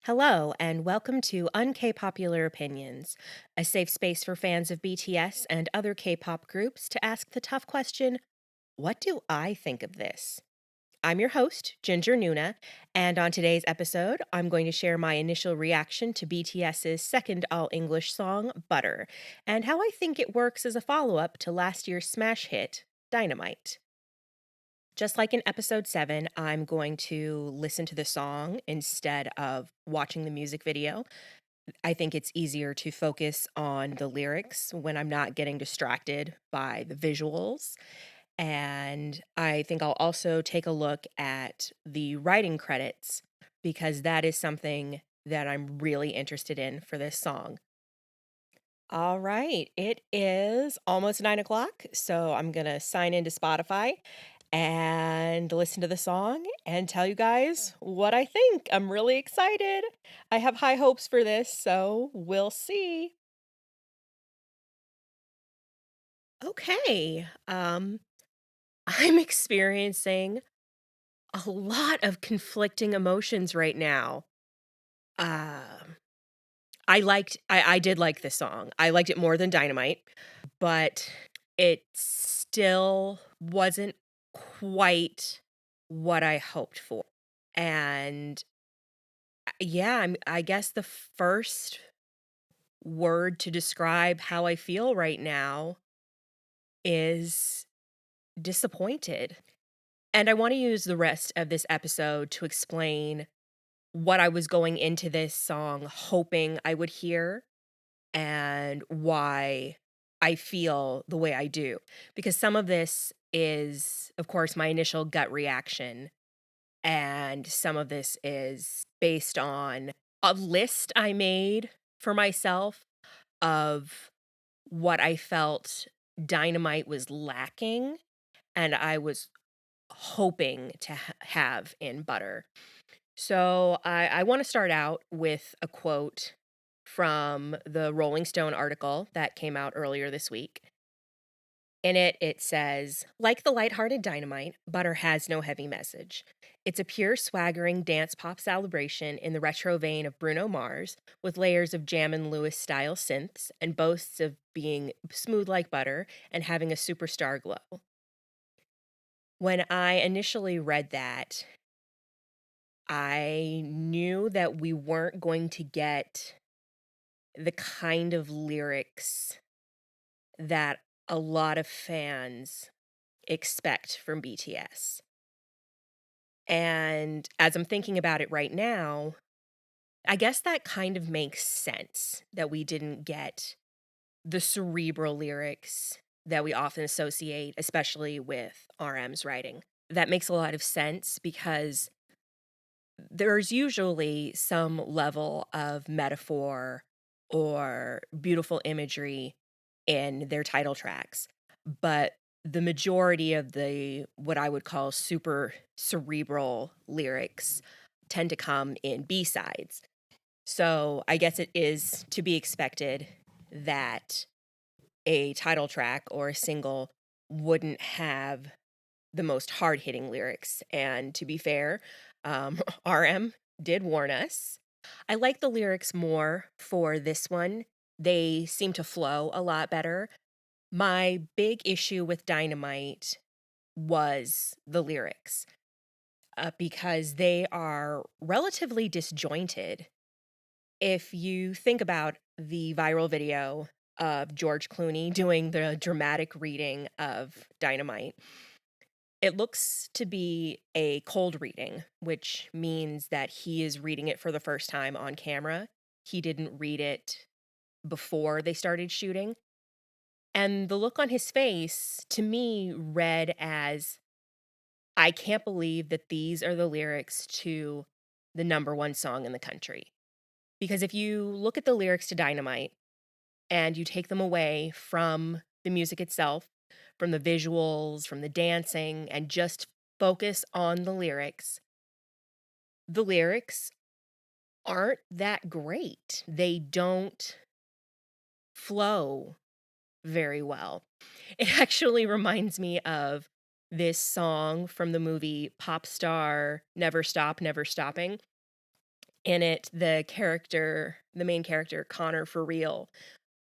Hello, and welcome to UnKpopular Opinions, a safe space for fans of BTS and other K pop groups to ask the tough question, what do I think of this? I'm your host, Ginger Nuna, and on today's episode, I'm going to share my initial reaction to BTS's second all English song, Butter, and how I think it works as a follow up to last year's smash hit, Dynamite. Just like in episode 7, I'm going to listen to the song instead of watching the music video. I think it's easier to focus on the lyrics when I'm not getting distracted by the visuals. And I think I'll also take a look at the writing credits because that is something that I'm really interested in for this song. All right, it is almost 9 o'clock, so I'm going to sign into Spotify and listen to the song and tell you guys what I think. I'm really excited. I have high hopes for this, so we'll see. Okay. I'm experiencing a lot of conflicting emotions right now. Um I did like this song. I liked it more than Dynamite, but it still wasn't quite what I hoped for. And yeah, I guess the first word to describe how I feel right now is disappointed. And I want to use the rest of this episode to explain what I was going into this song hoping I would hear and why I feel the way I do. Because some of this is, of course, my initial gut reaction, and some of this is based on a list I made for myself of what I felt Dynamite was lacking and I was hoping to have in Butter. So I want to start out with a quote from the Rolling Stone article that came out earlier this week. In it, it says, like the lighthearted Dynamite, Butter has no heavy message. It's a pure swaggering dance pop celebration in the retro vein of Bruno Mars, with layers of Jam and Lewis style synths, and boasts of being smooth like butter and having a superstar glow. When I initially read that, I knew that we weren't going to get the kind of lyrics that a lot of fans expect from BTS. And as I'm thinking about it right now, I guess that kind of makes sense that we didn't get the cerebral lyrics that we often associate, especially with RM's writing. That makes a lot of sense because there's usually some level of metaphor or beautiful imagery in their title tracks, but the majority of the what I would call super cerebral lyrics tend to come in B-sides. So I guess it is to be expected that a title track or a single wouldn't have the most hard hitting lyrics. And to be fair, RM did warn us. I like the lyrics more for this one. They seem to flow a lot better. My big issue with Dynamite was the lyrics because they are relatively disjointed. If you think about the viral video of George Clooney doing the dramatic reading of Dynamite, it looks to be a cold reading, which means that he is reading it for the first time on camera. He didn't read it before they started shooting. And the look on his face, to me, read as I can't believe that these are the lyrics to the number one song in the country. Because if you look at the lyrics to Dynamite and you take them away from the music itself, from the visuals, from the dancing, and just focus on the lyrics aren't that great. They don't flow very well. It actually reminds me of this song from the movie Pop Star Never Stop, Never Stopping. In it, the main character, Connor for real,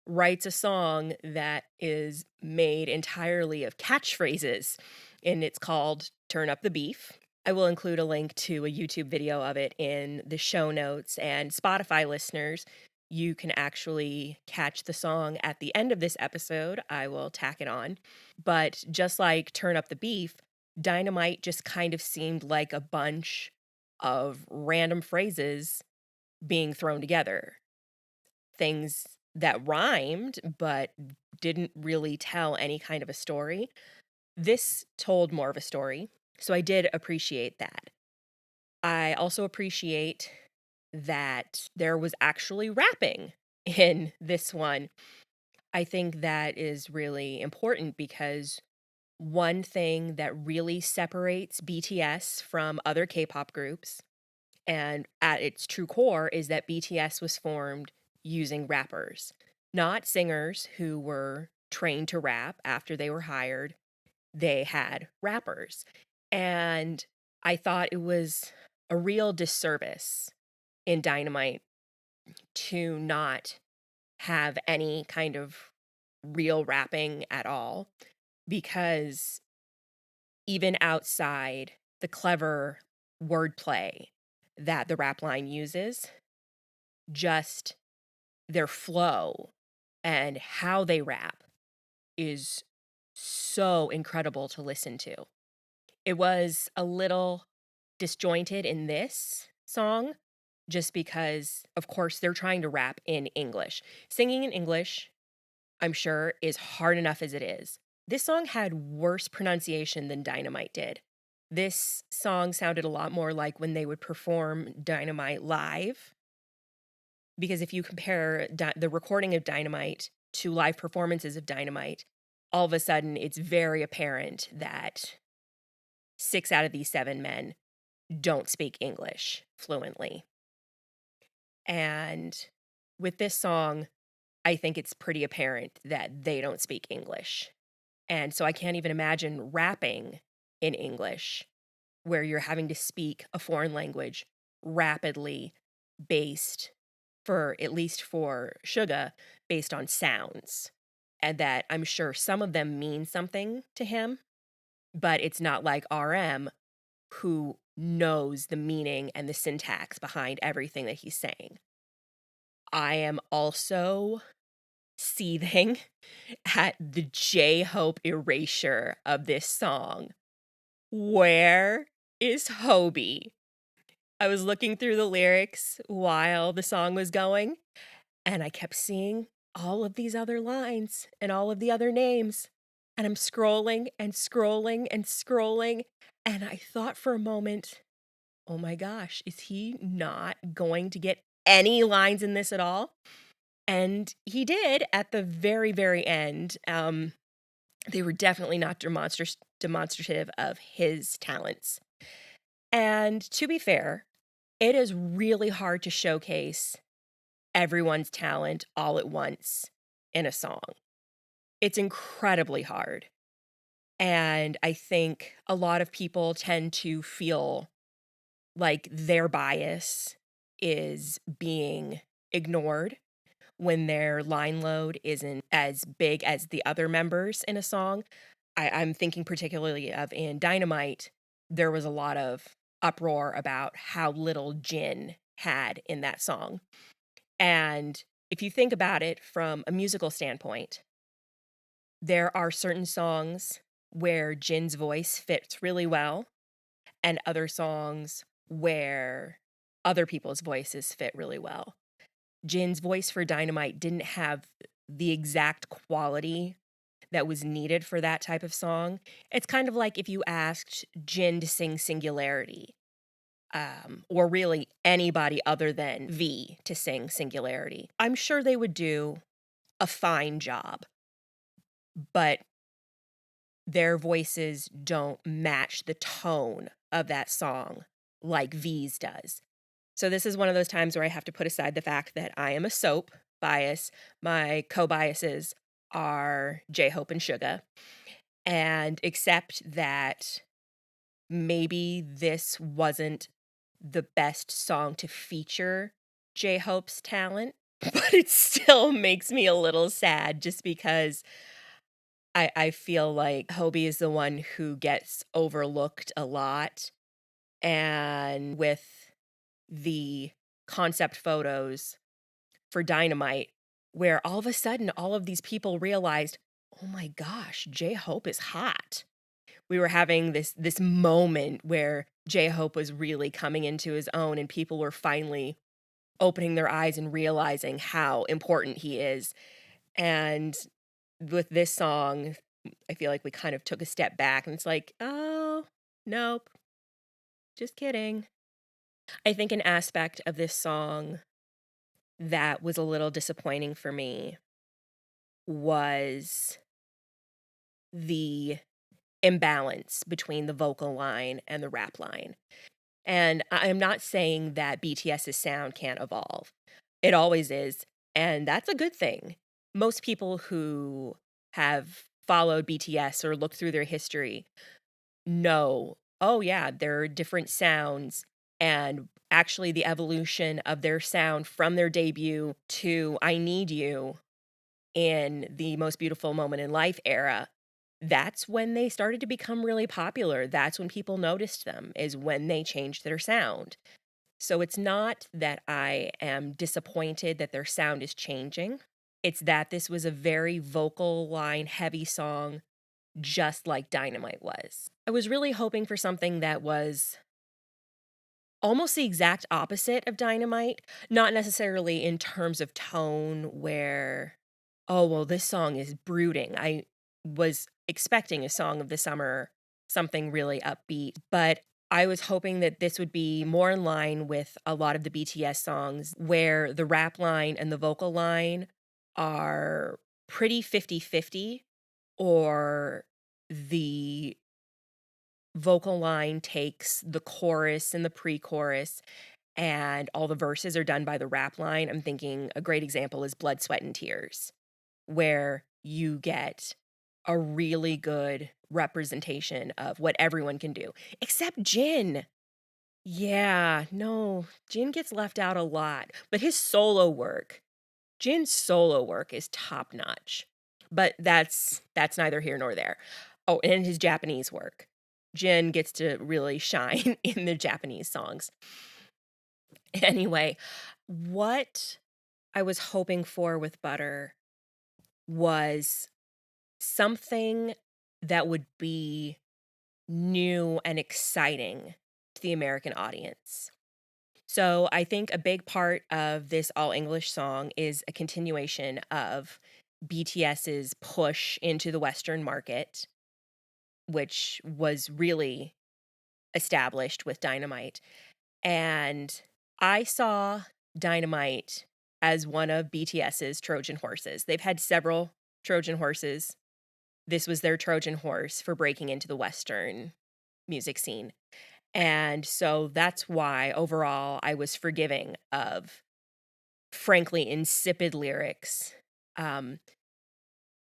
writes a song that is made entirely of catchphrases, and it's called Turn Up the Beef. I will include a link to a YouTube video of it in the show notes, and Spotify listeners, you can actually catch the song at the end of this episode. I will tack it on. But just like Turn Up the Beef, Dynamite just kind of seemed like a bunch of random phrases being thrown together. Things that rhymed, but didn't really tell any kind of a story. This told more of a story, so I did appreciate that. I also appreciate that there was actually rapping in this one. I think that is really important because one thing that really separates BTS from other K-pop groups, and at its true core, is that BTS was formed using rappers, not singers who were trained to rap after they were hired. They had rappers. And I thought it was a real disservice in Dynamite to not have any kind of real rapping at all, because even outside the clever wordplay that the rap line uses, just their flow and how they rap is so incredible to listen to. It was a little disjointed in this song just because, of course, they're trying to rap in English. Singing in English, I'm sure, is hard enough as it is. This song had worse pronunciation than Dynamite did. This song sounded a lot more like when they would perform Dynamite live, because if you compare the recording of Dynamite to live performances of Dynamite, all of a sudden it's very apparent that 6 out of these 7 men don't speak English fluently. And with this song, I think it's pretty apparent that they don't speak English. And so I can't even imagine rapping in English where you're having to speak a foreign language rapidly, based, for at least for Suga, based on sounds. And that I'm sure some of them mean something to him, but it's not like RM, who knows the meaning and the syntax behind everything that he's saying. I am also seething at the J-Hope erasure of this song. Where is Hobie? I was looking through the lyrics while the song was going, and I kept seeing all of these other lines and all of the other names. And I'm scrolling and scrolling and scrolling. And I thought for a moment, oh my gosh, is he not going to get any lines in this at all? And he did at the very, very end. They were definitely not demonstrative of his talents. And to be fair, it is really hard to showcase everyone's talent all at once in a song. It's incredibly hard. And I think a lot of people tend to feel like their bias is being ignored when their line load isn't as big as the other members in a song. I'm thinking particularly of in Dynamite, there was a lot of uproar about how little Jin had in that song. And if you think about it from a musical standpoint, there are certain songs where Jin's voice fits really well, and other songs where other people's voices fit really well. Jin's voice for Dynamite didn't have the exact quality that was needed for that type of song. It's kind of like if you asked Jin to sing Singularity, or really anybody other than V to sing Singularity. I'm sure they would do a fine job, but their voices don't match the tone of that song like V's does. So this is one of those times where I have to put aside the fact that I am a soap bias. My co-biases are J-Hope and Suga, and accept that maybe this wasn't the best song to feature J-Hope's talent, but it still makes me a little sad just because I feel like Hobie is the one who gets overlooked a lot, and with the concept photos for Dynamite, where all of a sudden all of these people realized, "Oh my gosh, J-Hope is hot." We were having this moment where J-Hope was really coming into his own and people were finally opening their eyes and realizing how important he is. And with this song, I feel like we kind of took a step back and it's like, "Oh, nope, just kidding." I think an aspect of this song that was a little disappointing for me was the imbalance between the vocal line and the rap line. And I am not saying that BTS's sound can't evolve. It always is, and that's a good thing. Most people who have followed BTS or looked through their history know, oh yeah, there are different sounds and actually the evolution of their sound from their debut to I Need You in the Most Beautiful Moment in Life era, that's when they started to become really popular. That's when people noticed them, is when they changed their sound. So it's not that I am disappointed that their sound is changing. It's that this was a very vocal line heavy song, just like Dynamite was. I was really hoping for something that was almost the exact opposite of Dynamite, not necessarily in terms of tone where, oh, well, this song is brooding. I was expecting a song of the summer, something really upbeat, but I was hoping that this would be more in line with a lot of the BTS songs where the rap line and the vocal line are pretty 50-50, or the vocal line takes the chorus and the pre-chorus and all the verses are done by the rap line. I'm thinking a great example is Blood, Sweat, and Tears, where you get a really good representation of what everyone can do, except Jin. Yeah, no, Jin gets left out a lot, but his solo work, Jin's solo work is top notch. But that's neither here nor there. Oh, and his Japanese work. Jin gets to really shine in the Japanese songs. Anyway, what I was hoping for with Butter was something that would be new and exciting to the American audience. So I think a big part of this all English song is a continuation of BTS's push into the Western market, which was really established with Dynamite. And I saw Dynamite as one of BTS's Trojan horses. They've had several Trojan horses. This was their Trojan horse for breaking into the Western music scene. And so that's why overall I was forgiving of, frankly, insipid lyrics um,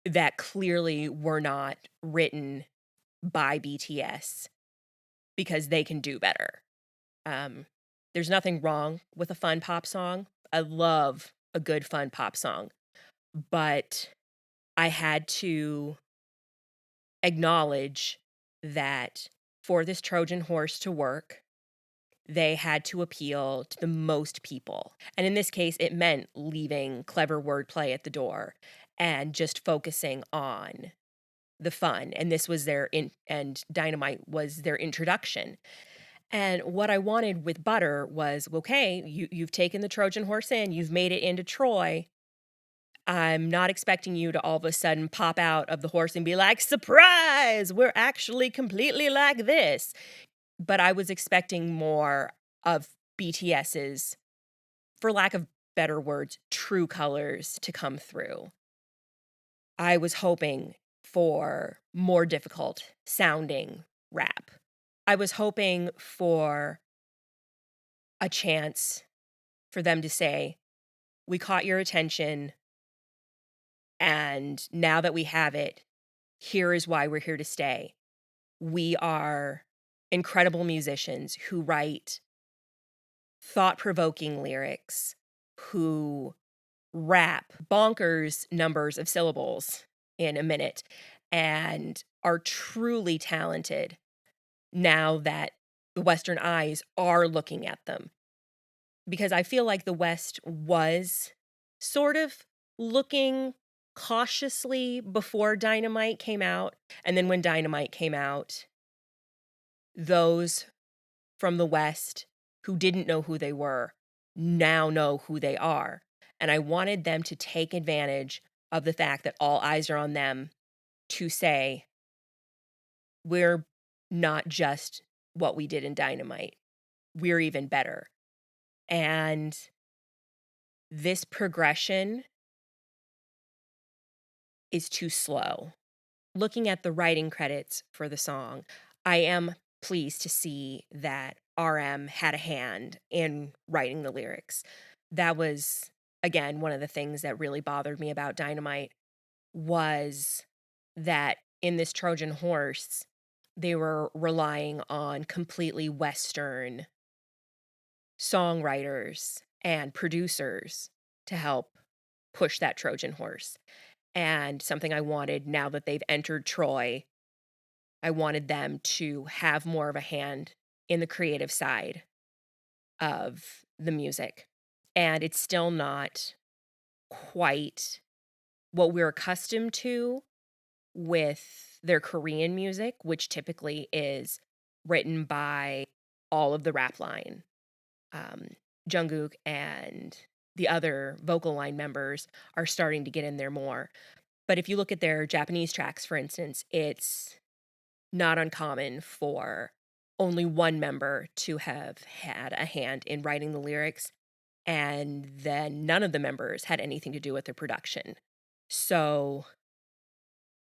that clearly were not written by BTS because they can do better. Um, there's nothing wrong with a fun pop song. I love a good fun pop song, but I had to acknowledge that for this Trojan horse to work, they had to appeal to the most people. And in this case, it meant leaving clever wordplay at the door and just focusing on the fun. And this was and Dynamite was their introduction. And what I wanted with Butter was, okay, you've taken the Trojan horse in, you've made it into Troy. I'm not expecting you to all of a sudden pop out of the horse and be like, surprise, we're actually completely like this. But I was expecting more of BTS's, for lack of better words, true colors to come through. I was hoping for more difficult sounding rap. I was hoping for a chance for them to say, we caught your attention, and now that we have it, here is why we're here to stay. We are incredible musicians who write thought-provoking lyrics, who rap bonkers numbers of syllables in a minute, and are truly talented now that the Western eyes are looking at them. Because I feel like the West was sort of looking cautiously before Dynamite came out, and then when Dynamite came out, those from the West who didn't know who they were now know who they are. And I wanted them to take advantage of the fact that all eyes are on them to say, we're not just what we did in Dynamite, we're even better. And this progression is too slow. Looking at the writing credits for the song, I am pleased to see that RM had a hand in writing the lyrics. That was, again, one of the things that really bothered me about Dynamite was that in this Trojan horse, they were relying on completely Western songwriters and producers to help push that Trojan horse. And something I wanted now that they've entered Troy, I wanted them to have more of a hand in the creative side of the music. And it's still not quite what we're accustomed to with their Korean music, which typically is written by all of the rap line. Jungkook and the other vocal line members are starting to get in there more. But if you look at their Japanese tracks, for instance, it's not uncommon for only one member to have had a hand in writing the lyrics, and then none of the members had anything to do with the production. So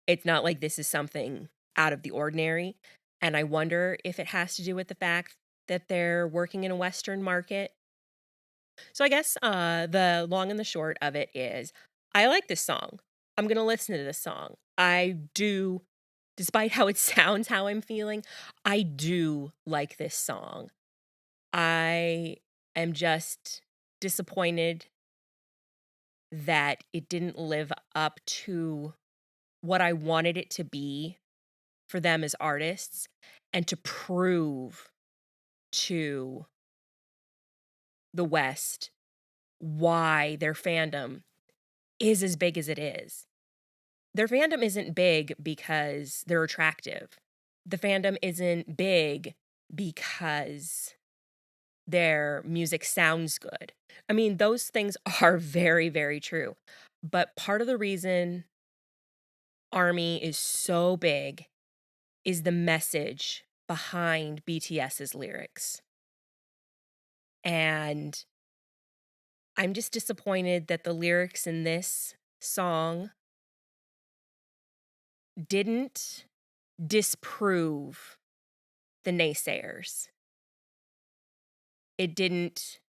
it's not like this is something out of the ordinary. And I wonder if it has to do with the fact that they're working in a Western market. So I guess the long and the short of it is I like this song. I'm going to listen to this song. I do, despite how it sounds, how I'm feeling, I do like this song. I am just disappointed that it didn't live up to what I wanted it to be for them as artists and to prove to the West why their fandom is as big as it is. Their fandom isn't big because they're attractive. The fandom isn't big because their music sounds good. I mean, those things are very, very true. But part of the reason Army is so big is the message behind BTS's lyrics. And I'm just disappointed that the lyrics in this song didn't disprove the naysayers. It didn't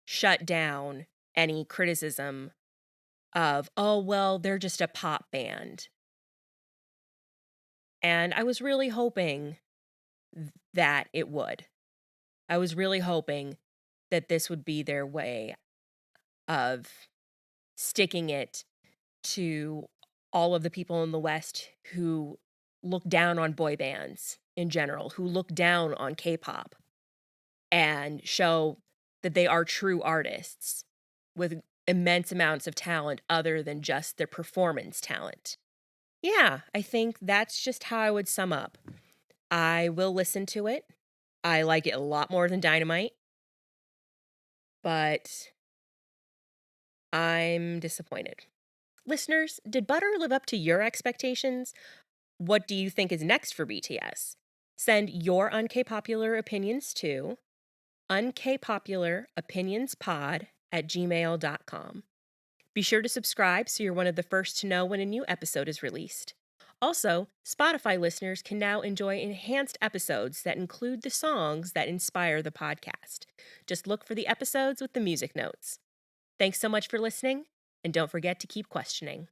shut down any criticism of, oh, well, they're just a pop band. And I was really hoping that it would. I was really hoping that this would be their way of sticking it to all of the people in the West who look down on boy bands in general, who look down on K-pop, and show that they are true artists with immense amounts of talent other than just their performance talent. Yeah, I think that's just how I would sum up. I will listen to it. I like it a lot more than Dynamite, but I'm disappointed. Listeners, did Butter live up to your expectations? What do you think is next for BTS? Send your UnKpopular opinions to unkpopularopinionspod@gmail.com. Be sure to subscribe so you're one of the first to know when a new episode is released. Also, Spotify listeners can now enjoy enhanced episodes that include the songs that inspire the podcast. Just look for the episodes with the music notes. Thanks so much for listening, and don't forget to keep questioning.